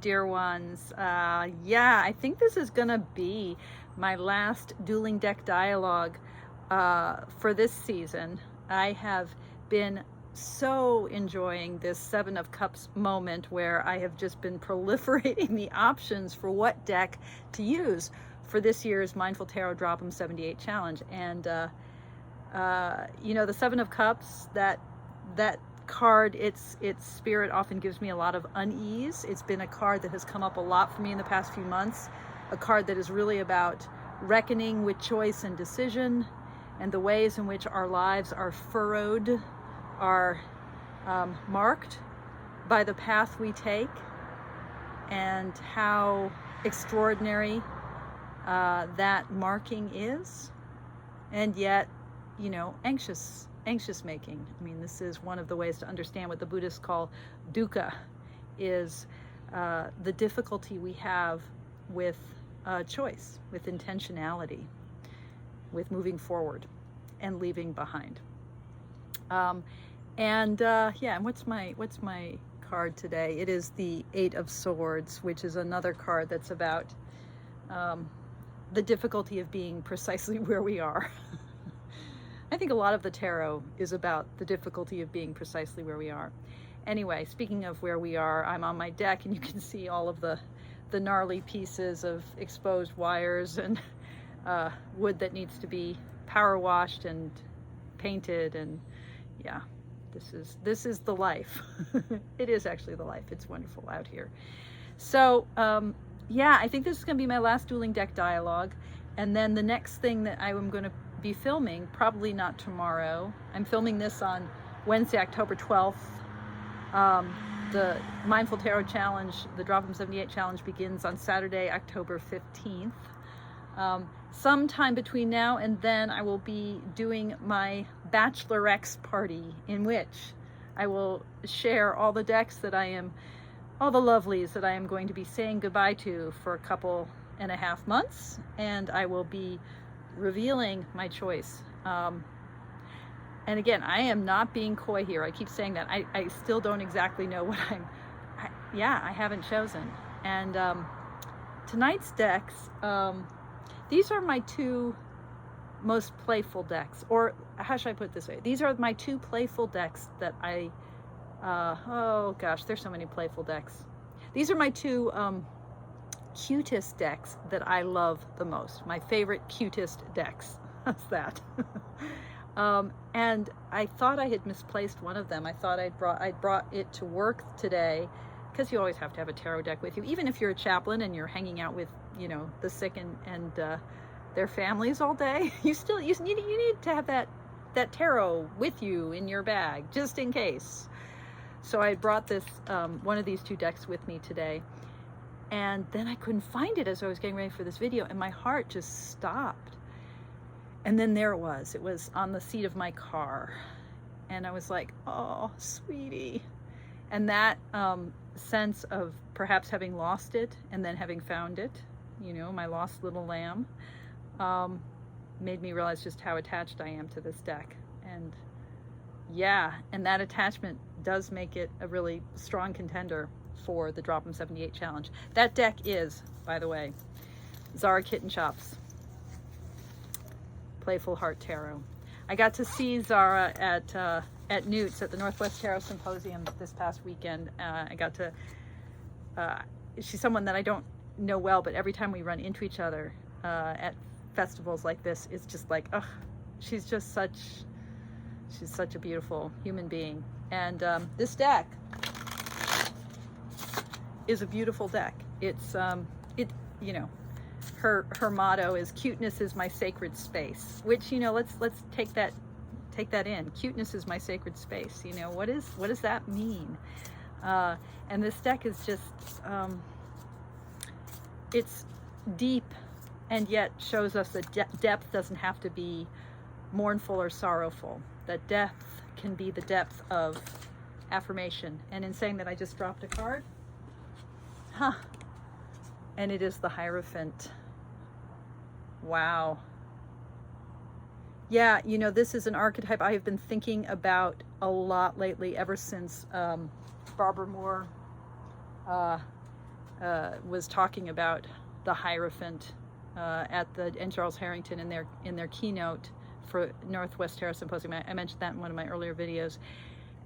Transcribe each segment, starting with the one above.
dear ones. Yeah, I think this is gonna be my last dueling deck dialogue for this season. I have been so enjoying this Seven of Cups moment where I have just been proliferating the options for what deck to use for this year's Mindful Tarot Drop 'em 78 challenge. And you know, the Seven of Cups, that card, its spirit often gives me a lot of unease. It's been a card that has come up a lot for me in the past few months, a card that is really about reckoning with choice and decision, and the ways in which our lives are furrowed, are marked by the path we take, and how extraordinary that marking is, and yet, you know, anxious making. I mean, this is one of the ways to understand what the Buddhists call dukkha, is the difficulty we have with choice, with intentionality, with moving forward and leaving behind. Yeah, and what's my card today? It is the Eight of Swords, which is another card that's about the difficulty of being precisely where we are. I think a lot of the tarot is about the difficulty of being precisely where we are. Anyway, speaking of where we are, I'm on my deck and you can see all of the gnarly pieces of exposed wires and wood that needs to be power washed and painted, and yeah, this is the life. It is actually the life. It's wonderful out here. So yeah, I think this is going to be my last dueling deck dialogue, and then the next thing that I am going to be filming, probably not tomorrow. I'm filming this on Wednesday, October 12th. The Mindful Tarot Challenge, the Drop 'em 78 Challenge, begins on Saturday, October 15th. Sometime between now and then, I will be doing my Bachelorettes party, in which I will share all the decks that all the lovelies that I am going to be saying goodbye to for a couple and a half months, and I will be revealing my choice. And again, I am not being coy here. I keep saying that. I still don't exactly know what I haven't chosen. And tonight's decks, these are my two most playful decks, or how should I put it this way? These are my two playful decks that oh gosh, there's so many playful decks. These are my two cutest decks that I love the most. My favorite cutest decks. That's that. And I thought I had misplaced one of them. I thought I'd brought it to work today, because you always have to have a tarot deck with you, even if you're a chaplain and you're hanging out with, you know, the sick and their families all day. You need to have that tarot with you in your bag, just in case. So I brought this one of these two decks with me today, and then I couldn't find it as I was getting ready for this video, and my heart just stopped. And then there it was on the seat of my car, and I was like, oh, sweetie. And that sense of perhaps having lost it and then having found it, you know, my lost little lamb, made me realize just how attached I am to this deck. And yeah, and that attachment does make it a really strong contender for the Drop 'em 78 Challenge. That deck is, by the way, Zaara Kittenchops Playful Heart Tarot. I got to see Zaara at Newt's, at the Northwest Tarot Symposium this past weekend. I got to, she's someone that I don't know well, but every time we run into each other at festivals like this, it's just like, ugh, she's such a beautiful human being. And this deck is a beautiful deck. It's, you know, her motto is "Cuteness is my sacred space," which, you know, let's take that in. Cuteness is my sacred space. You know, what does that mean? And this deck is just, it's deep, and yet shows us that depth doesn't have to be mournful or sorrowful. That depth can be the depth of affirmation. And in saying that, I just dropped a card. And it is the Hierophant. Wow. Yeah, you know, this is an archetype I have been thinking about a lot lately, ever since Barbara Moore was talking about the Hierophant and Charles Harrington in their keynote for Northwest Tarot Symposium. I mentioned that in one of my earlier videos.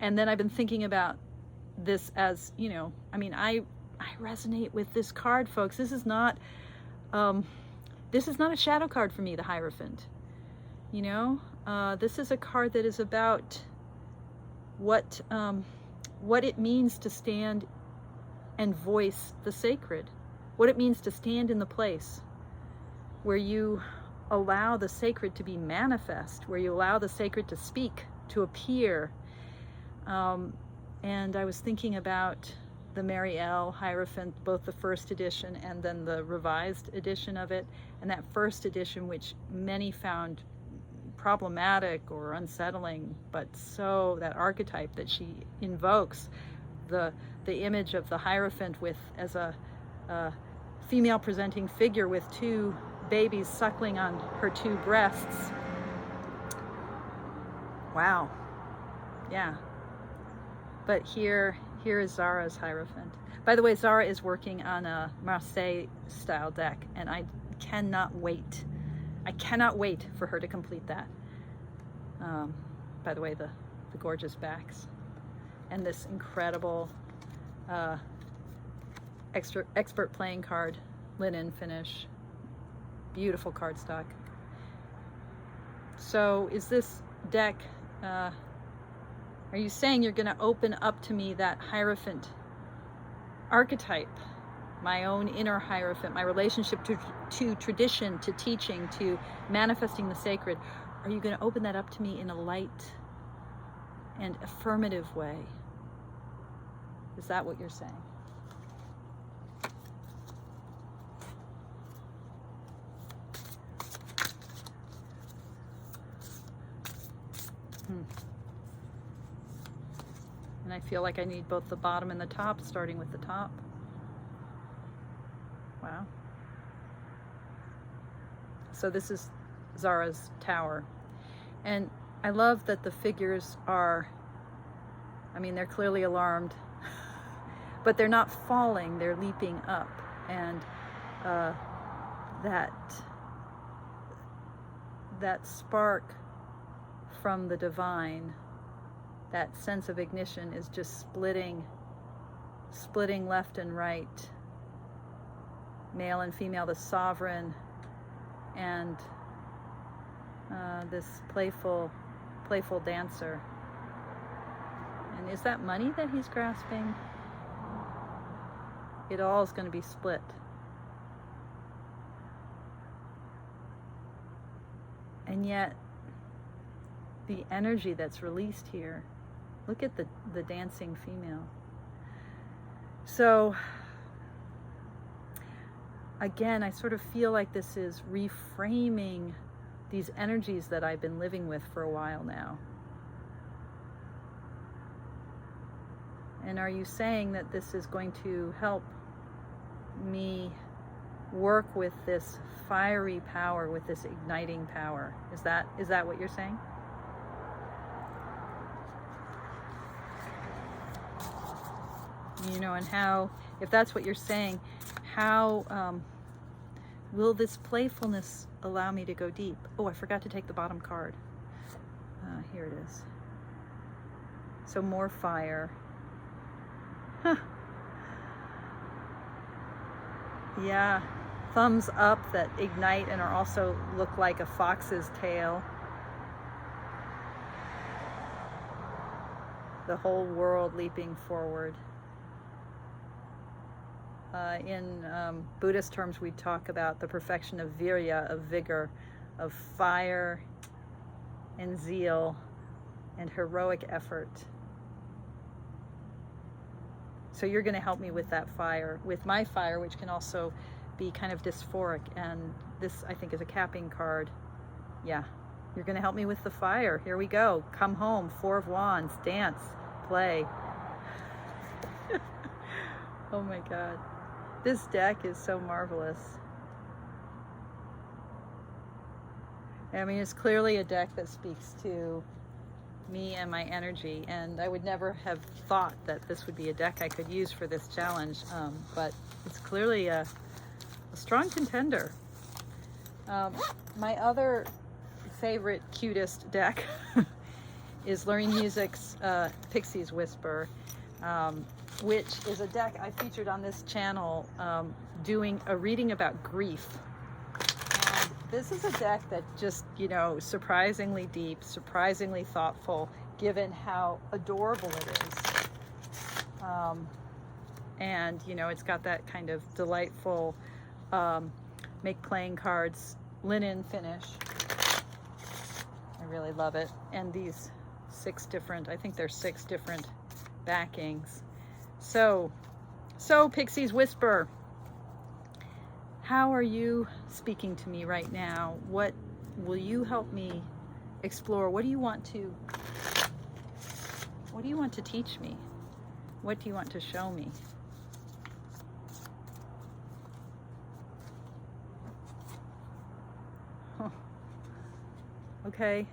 And then I've been thinking about this as, you know, I mean, I resonate with this card, folks. This is not a shadow card for me, the Hierophant. You know, this is a card that is about what it means to stand and voice the sacred, what it means to stand in the place where you allow the sacred to be manifest, where you allow the sacred to speak, to appear. And I was thinking about the Mary L. Hierophant, both the first edition and then the revised edition of it. And that first edition, which many found problematic or unsettling, but so that archetype that she invokes, the image of the Hierophant with as a female presenting figure with two babies suckling on her two breasts. Wow. Yeah. But here is Zaara's Hierophant. By the way, Zaara is working on a Marseille style deck, and I cannot wait. I cannot wait for her to complete that. By the way, the gorgeous backs and this incredible expert playing card, linen finish, beautiful cardstock. So is this deck, are you saying you're going to open up to me that Hierophant archetype, my own inner Hierophant, my relationship to tradition, to teaching, to manifesting the sacred? Are you going to open that up to me in a light and affirmative way? Is that what you're saying? And I feel like I need both the bottom and the top, starting with the top. Wow. So this is Zaara's tower. And I love that the figures are, I mean, they're clearly alarmed, but they're not falling, they're leaping up. And that spark from the divine, that sense of ignition is just splitting left and right, male and female, the sovereign and this playful dancer. And is that money that he's grasping? It all is going to be split. And yet the energy that's released here, look at the dancing female. So again, I sort of feel like this is reframing these energies that I've been living with for a while now. And are you saying that this is going to help me work with this fiery power, with this igniting power? Is that what you're saying? You know, and how, if that's what you're saying, how will this playfulness allow me to go deep? Oh, I forgot to take the bottom card. Here it is. So more fire. Huh. Yeah, thumbs up that ignite and are also look like a fox's tail. The whole world leaping forward. In Buddhist terms, we talk about the perfection of virya, of vigor, of fire and zeal and heroic effort. So you're going to help me with that fire, with my fire, which can also be kind of dysphoric. And this, I think, is a capping card. Yeah, you're going to help me with the fire. Here we go. Come home, Four of Wands, dance, play. Oh my God. This deck is so marvelous. I mean, it's clearly a deck that speaks to me and my energy, and I would never have thought that this would be a deck I could use for this challenge, but it's clearly a strong contender. My other favorite, cutest deck is Loreen Musick's Pixies Whisper, which is a deck I featured on this channel doing a reading about grief. And this is a deck that just, you know, surprisingly deep, surprisingly thoughtful, given how adorable it is. And, you know, it's got that kind of delightful make playing cards linen finish. I really love it. And these 6 different, I think there's 6 different backings. So Pixies Whisper, how are you speaking to me right now? What will you help me explore? What do you want to teach me? What do you want to show me? Huh. Okay.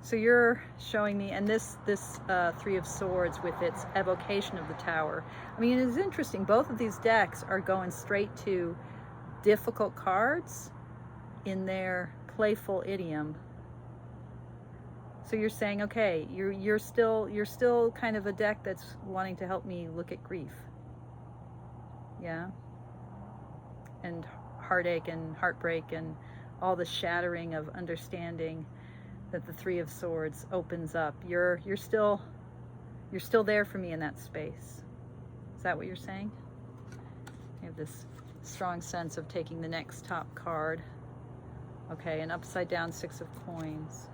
So you're showing me, and this 3 of Swords with its evocation of the Tower. I mean, it's interesting. Both of these decks are going straight to difficult cards in their playful idiom. So you're saying, okay, you're still kind of a deck that's wanting to help me look at grief. Yeah. And heartache and heartbreak and all the shattering of understanding that the 3 of Swords opens up. You're still there for me in that space. Is that what you're saying? You have this strong sense of taking the next top card. Okay, an upside down 6 of Coins.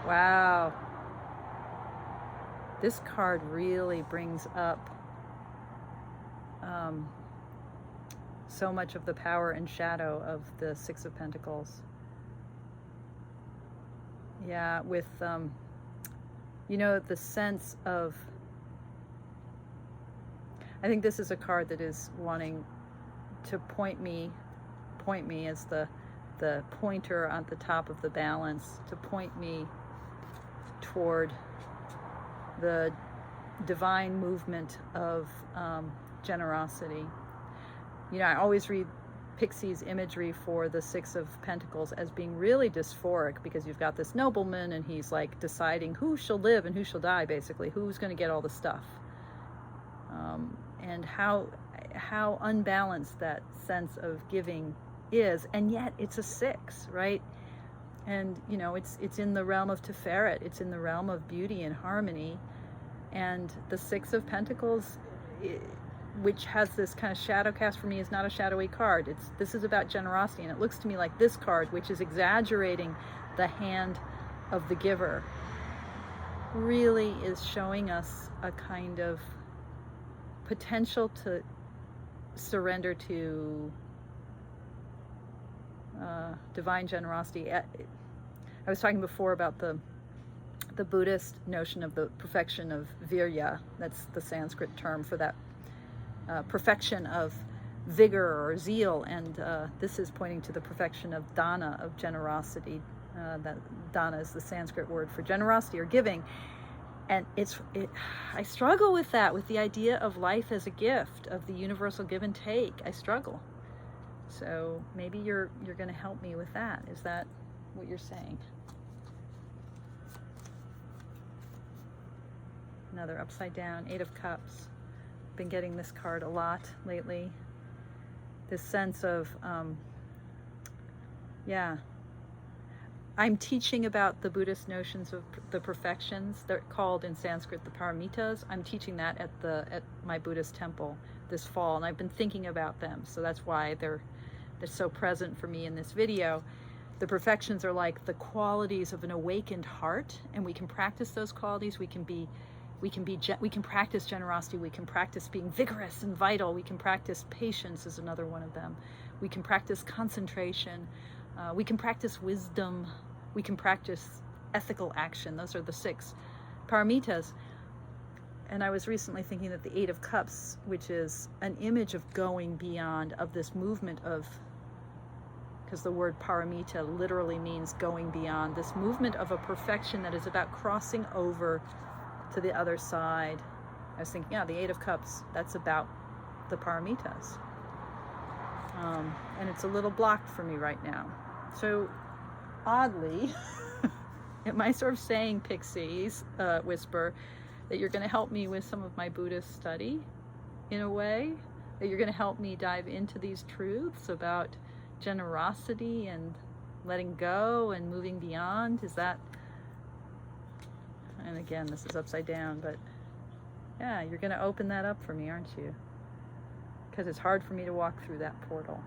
Wow. This card really brings up so much of the power and shadow of the 6 of Pentacles. Yeah, with, you know, the sense of, I think this is a card that is wanting to point me as the pointer on the top of the balance, to point me toward the divine movement of generosity. You know, I always read Pixie's imagery for the 6 of Pentacles as being really dysphoric, because you've got this nobleman and he's like deciding who shall live and who shall die, basically, who's going to get all the stuff, and how unbalanced that sense of giving is. And yet it's a 6, right? And you know, it's in the realm of Tiferet, it's in the realm of beauty and harmony. And the 6 of Pentacles, which has this kind of shadow cast for me, is not a shadowy card. This is about generosity, and it looks to me like this card, which is exaggerating the hand of the giver, really is showing us a kind of potential to surrender to divine generosity. I was talking before about the Buddhist notion of the perfection of virya. That's the Sanskrit term for that perfection of vigor or zeal, and this is pointing to the perfection of dana, of generosity. That dana is the Sanskrit word for generosity or giving, and I struggle with that, with the idea of life as a gift, of the universal give and take. I struggle. So maybe you're going to help me with that. Is that what you're saying? Another upside down 8 of Cups. Been getting this card a lot lately. This sense of, yeah, I'm teaching about the Buddhist notions of the perfections. They're called in Sanskrit the paramitas. I'm teaching that at my Buddhist temple this fall, and I've been thinking about them. So that's why they're so present for me in this video. The perfections are like the qualities of an awakened heart, and we can practice those qualities. We can practice generosity. We can practice being vigorous and vital. We can practice patience is another one of them. We can practice concentration. We can practice wisdom. We can practice ethical action. Those are the 6 paramitas. And I was recently thinking that the 8 of Cups, which is an image of going beyond, of this movement of because the word paramita literally means going beyond, this movement of a perfection that is about crossing over to the other side. I was thinking, yeah, the Eight of Cups, that's about the paramitas. And it's a little blocked for me right now. So oddly, am I sort of saying, Pixies, whisper, that you're going to help me with some of my Buddhist study in a way? That you're going to help me dive into these truths about generosity and letting go and moving beyond? Is that, and again, this is upside down, but yeah, you're going to open that up for me, aren't you? Because it's hard for me to walk through that portal.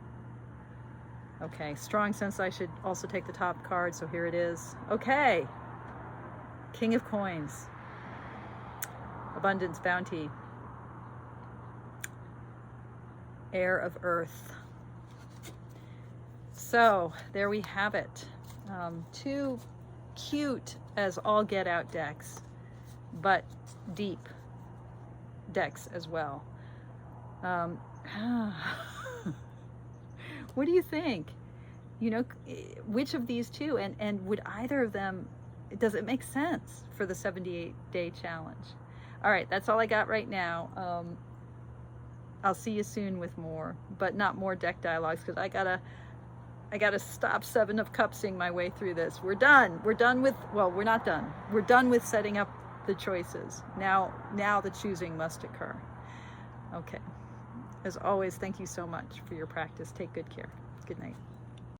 Okay, strong sense I should also take the top card, so here it is. Okay, King of Coins, abundance, bounty, heir of earth. So there we have it. Two cute as all get out decks, but deep decks as well. What do you think? You know, which of these two, and would either of them, does it make sense for the 78-day challenge? All right, that's all I got right now. I'll see you soon with more, but not more deck dialogues, because I gotta stop Seven of Cupsing my way through this. We're done with, well, we're not done. We're done with setting up the choices. Now the choosing must occur. Okay. As always, thank you so much for your practice. Take good care. Good night.